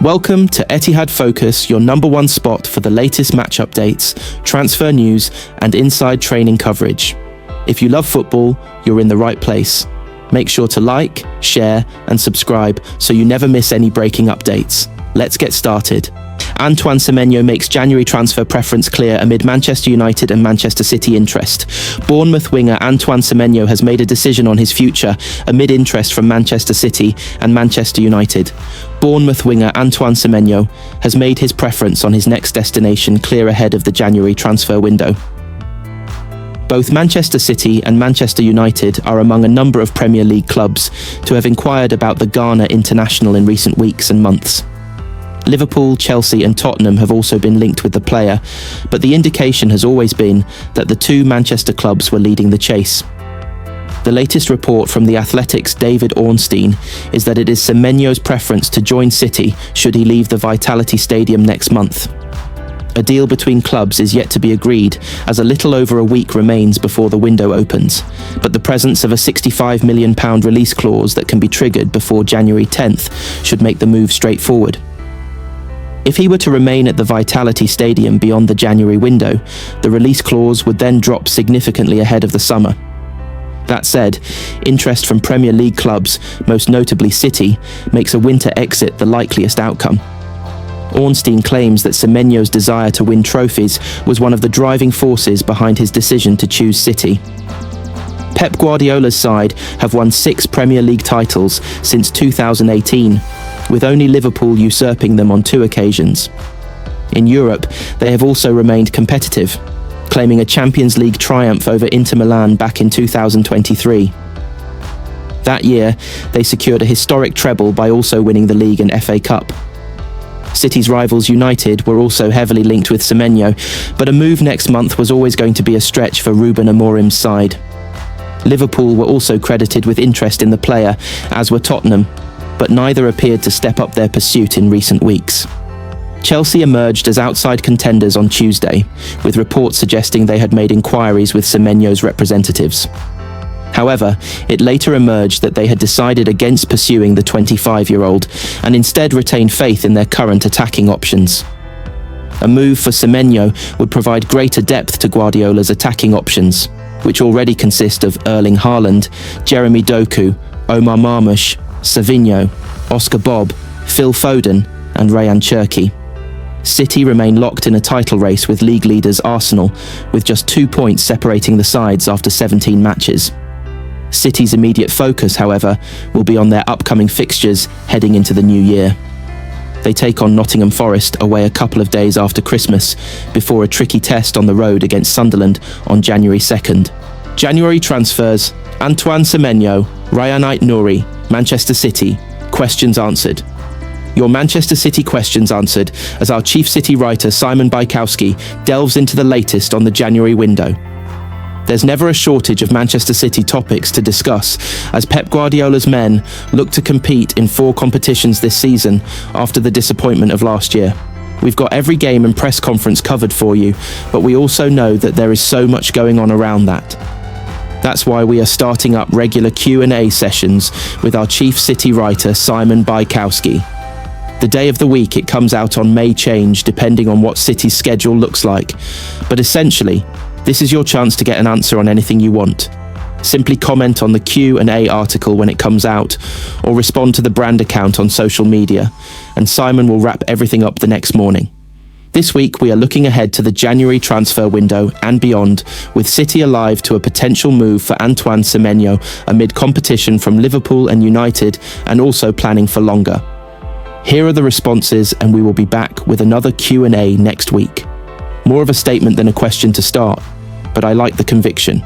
Welcome to Etihad Focus, your number one spot for the latest match updates, transfer news, and inside training coverage. If you love football, you're in the right place. Make sure to like, share, and subscribe so you never miss any breaking updates. Let's get started. Antoine Semenyo makes January transfer preference clear amid Manchester United and Manchester City interest. Bournemouth winger Antoine Semenyo has made a decision on his future amid interest from Manchester City and Manchester United. Bournemouth winger Antoine Semenyo has made his preference on his next destination clear ahead of the January transfer window. Both Manchester City and Manchester United are among a number of Premier League clubs to have inquired about the Ghana international in recent weeks and months. Liverpool, Chelsea and Tottenham have also been linked with the player, but the indication has always been that the two Manchester clubs were leading the chase. The latest report from The Athletic's David Ornstein is that it is Semenyo's preference to join City should he leave the Vitality Stadium next month. A deal between clubs is yet to be agreed, as a little over a week remains before the window opens, but the presence of a £65 million release clause that can be triggered before January 10th should make the move straightforward. If he were to remain at the Vitality Stadium beyond the January window, the release clause would then drop significantly ahead of the summer. That said, interest from Premier League clubs, most notably City, makes a winter exit the likeliest outcome. Ornstein claims that Semenyo's desire to win trophies was one of the driving forces behind his decision to choose City. Pep Guardiola's side have won 6 Premier League titles since 2018, with only Liverpool usurping them on 2 occasions. In Europe, they have also remained competitive, claiming a Champions League triumph over Inter Milan back in 2023. That year, they secured a historic treble by also winning the league and FA Cup. City's rivals United were also heavily linked with Semenyo, but a move next month was always going to be a stretch for Ruben Amorim's side. Liverpool were also credited with interest in the player, as were Tottenham, but neither appeared to step up their pursuit in recent weeks. Chelsea emerged as outside contenders on Tuesday, with reports suggesting they had made inquiries with Semenyo's representatives. However, it later emerged that they had decided against pursuing the 25-year-old and instead retained faith in their current attacking options. A move for Semenyo would provide greater depth to Guardiola's attacking options, which already consist of Erling Haaland, Jeremy Doku, Omar Marmoush, Savinho, Oscar Bob, Phil Foden and Ryan Cherki. City remain locked in a title race with league leaders Arsenal, with just 2 points separating the sides after 17 matches. City's immediate focus, however, will be on their upcoming fixtures heading into the new year. They take on Nottingham Forest away a couple of days after Christmas, before a tricky test on the road against Sunderland on January 2nd. January transfers: Antoine Semenyo, Ryan Nouri, Manchester City. Questions answered. Your Manchester City questions answered as our chief City writer Simon Bajkowski delves into the latest on the January window. There's never a shortage of Manchester City topics to discuss as Pep Guardiola's men look to compete in 4 competitions this season after the disappointment of last year. We've got every game and press conference covered for you, but we also know that there is so much going on around that. That's why we are starting up regular Q&A sessions with our chief City writer Simon Bajkowski. The day of the week it comes out on may change depending on what City's schedule looks like, but essentially, this is your chance to get an answer on anything you want. Simply comment on the Q&A article when it comes out, or respond to the brand account on social media, and Simon will wrap everything up the next morning. This week we are looking ahead to the January transfer window and beyond, with City alive to a potential move for Antoine Semenyo amid competition from Liverpool and United, and also planning for longer. Here are the responses, and we will be back with another Q&A next week. More of a statement than a question to start, but I like the conviction.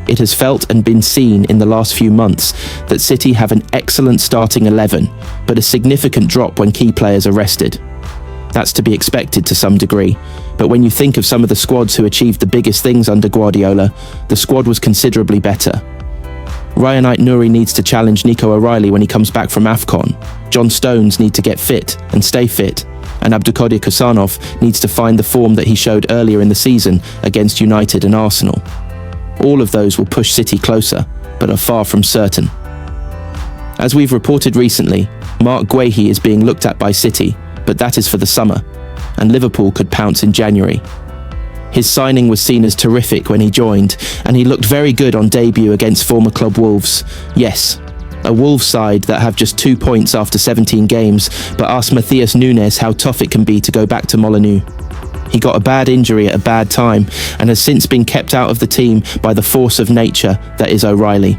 It has felt and been seen in the last few months that City have an excellent starting 11, but a significant drop when key players are rested. That's to be expected to some degree, but when you think of some of the squads who achieved the biggest things under Guardiola, the squad was considerably better. Ryan Nouri needs to challenge Nico O'Reilly when he comes back from AFCON. John Stones need to get fit and stay fit, and Abdulkadir Kusanov needs to find the form that he showed earlier in the season against United and Arsenal. All of those will push City closer, but are far from certain. As we've reported recently, Mark Guehi is being looked at by City, but that is for the summer, and Liverpool could pounce in January. His signing was seen as terrific when he joined, and he looked very good on debut against former club Wolves. Yes, a Wolves side that have just 2 points after 17 games, but asked Matthias Nunes how tough it can be to go back to Molineux. He got a bad injury at a bad time and has since been kept out of the team by the force of nature that is O'Reilly.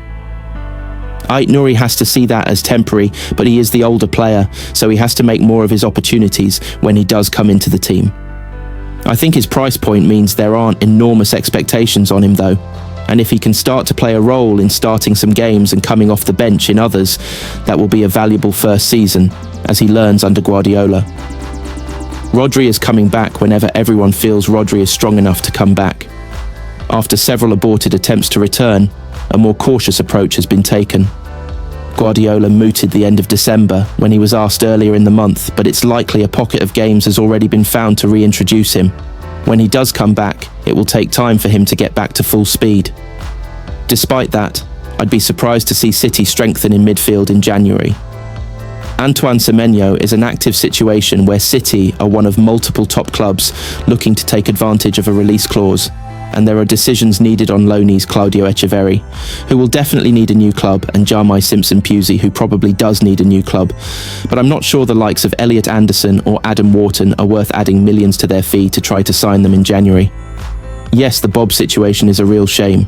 Ait-Nouri has to see that as temporary, but he is the older player, so he has to make more of his opportunities when he does come into the team. I think his price point means there aren't enormous expectations on him though, and if he can start to play a role in starting some games and coming off the bench in others, that will be a valuable first season as he learns under Guardiola. Rodri is coming back whenever everyone feels Rodri is strong enough to come back. After several aborted attempts to return, a more cautious approach has been taken. Guardiola mooted the end of December when he was asked earlier in the month, but it's likely a pocket of games has already been found to reintroduce him. When he does come back, it will take time for him to get back to full speed. Despite that, I'd be surprised to see City strengthen in midfield in January. Antoine Semenyo is an active situation where City are one of multiple top clubs looking to take advantage of a release clause, and there are decisions needed on loanees Claudio Echeverri, who will definitely need a new club, and Jarmai Simpson-Pusey, who probably does need a new club, but I'm not sure the likes of Elliot Anderson or Adam Wharton are worth adding millions to their fee to try to sign them in January. Yes, the Bob situation is a real shame.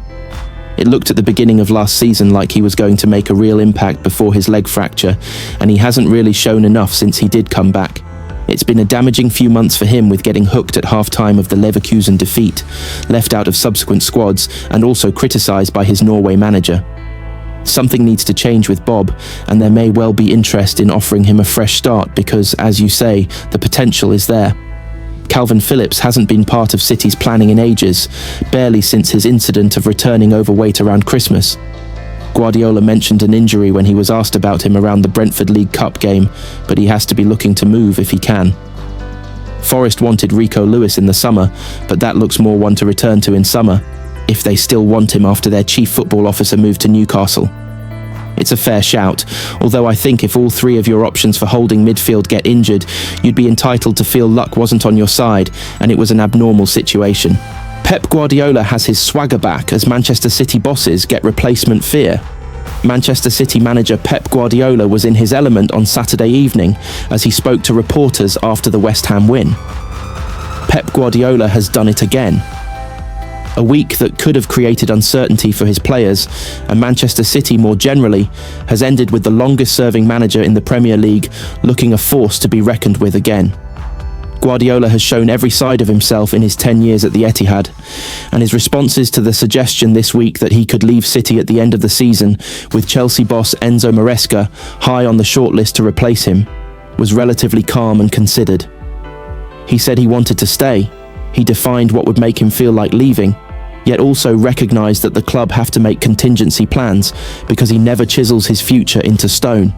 It looked at the beginning of last season like he was going to make a real impact before his leg fracture, and he hasn't really shown enough since he did come back. It's been a damaging few months for him with getting hooked at half-time of the Leverkusen defeat, left out of subsequent squads, and also criticised by his Norway manager. Something needs to change with Bob, and there may well be interest in offering him a fresh start because, as you say, the potential is there. Calvin Phillips hasn't been part of City's planning in ages, barely since his incident of returning overweight around Christmas. Guardiola mentioned an injury when he was asked about him around the Brentford League Cup game, but he has to be looking to move if he can. Forest wanted Rico Lewis in the summer, but that looks more one to return to in summer, if they still want him after their chief football officer moved to Newcastle. It's a fair shout, although I think if all three of your options for holding midfield get injured, you'd be entitled to feel luck wasn't on your side, and it was an abnormal situation. Pep Guardiola has his swagger back as Manchester City bosses get replacement fear. Manchester City manager Pep Guardiola was in his element on Saturday evening as he spoke to reporters after the West Ham win. Pep Guardiola has done it again. A week that could have created uncertainty for his players, and Manchester City more generally, has ended with the longest-serving manager in the Premier League looking a force to be reckoned with again. Guardiola has shown every side of himself in his 10 years at the Etihad, and his responses to the suggestion this week that he could leave City at the end of the season with Chelsea boss Enzo Maresca high on the shortlist to replace him was relatively calm and considered. He said he wanted to stay. He defined what would make him feel like leaving, yet also recognised that the club have to make contingency plans because he never chisels his future into stone.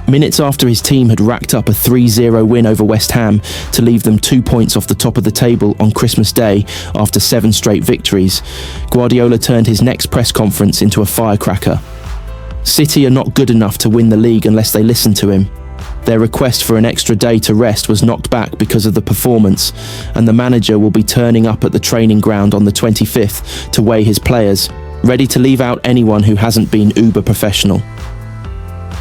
Minutes after his team had racked up a 3-0 win over West Ham to leave them 2 points off the top of the table on Christmas Day after 7 straight victories, Guardiola turned his next press conference into a firecracker. City are not good enough to win the league unless they listen to him. Their request for an extra day to rest was knocked back because of the performance, and the manager will be turning up at the training ground on the 25th to weigh his players, ready to leave out anyone who hasn't been uber professional.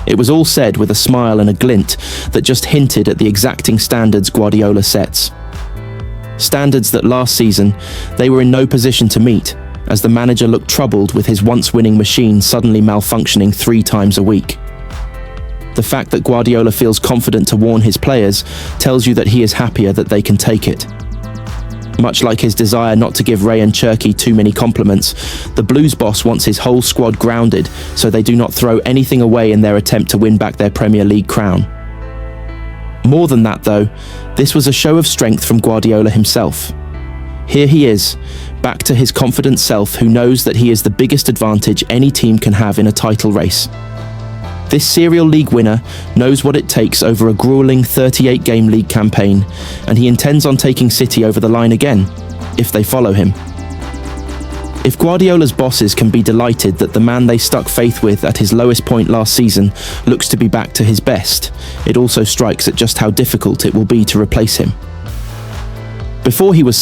It was all said with a smile and a glint that just hinted at the exacting standards Guardiola sets. Standards that last season they were in no position to meet, as the manager looked troubled with his once-winning machine suddenly malfunctioning 3 times a week. The fact that Guardiola feels confident to warn his players tells you that he is happier that they can take it. Much like his desire not to give Rayan Cherki too many compliments, the Blues boss wants his whole squad grounded so they do not throw anything away in their attempt to win back their Premier League crown. More than that though, this was a show of strength from Guardiola himself. Here he is, back to his confident self who knows that he is the biggest advantage any team can have in a title race. This serial league winner knows what it takes over a grueling 38-game league campaign, and he intends on taking City over the line again, if they follow him. If Guardiola's bosses can be delighted that the man they stuck faith with at his lowest point last season looks to be back to his best, it also strikes at just how difficult it will be to replace him. Before he was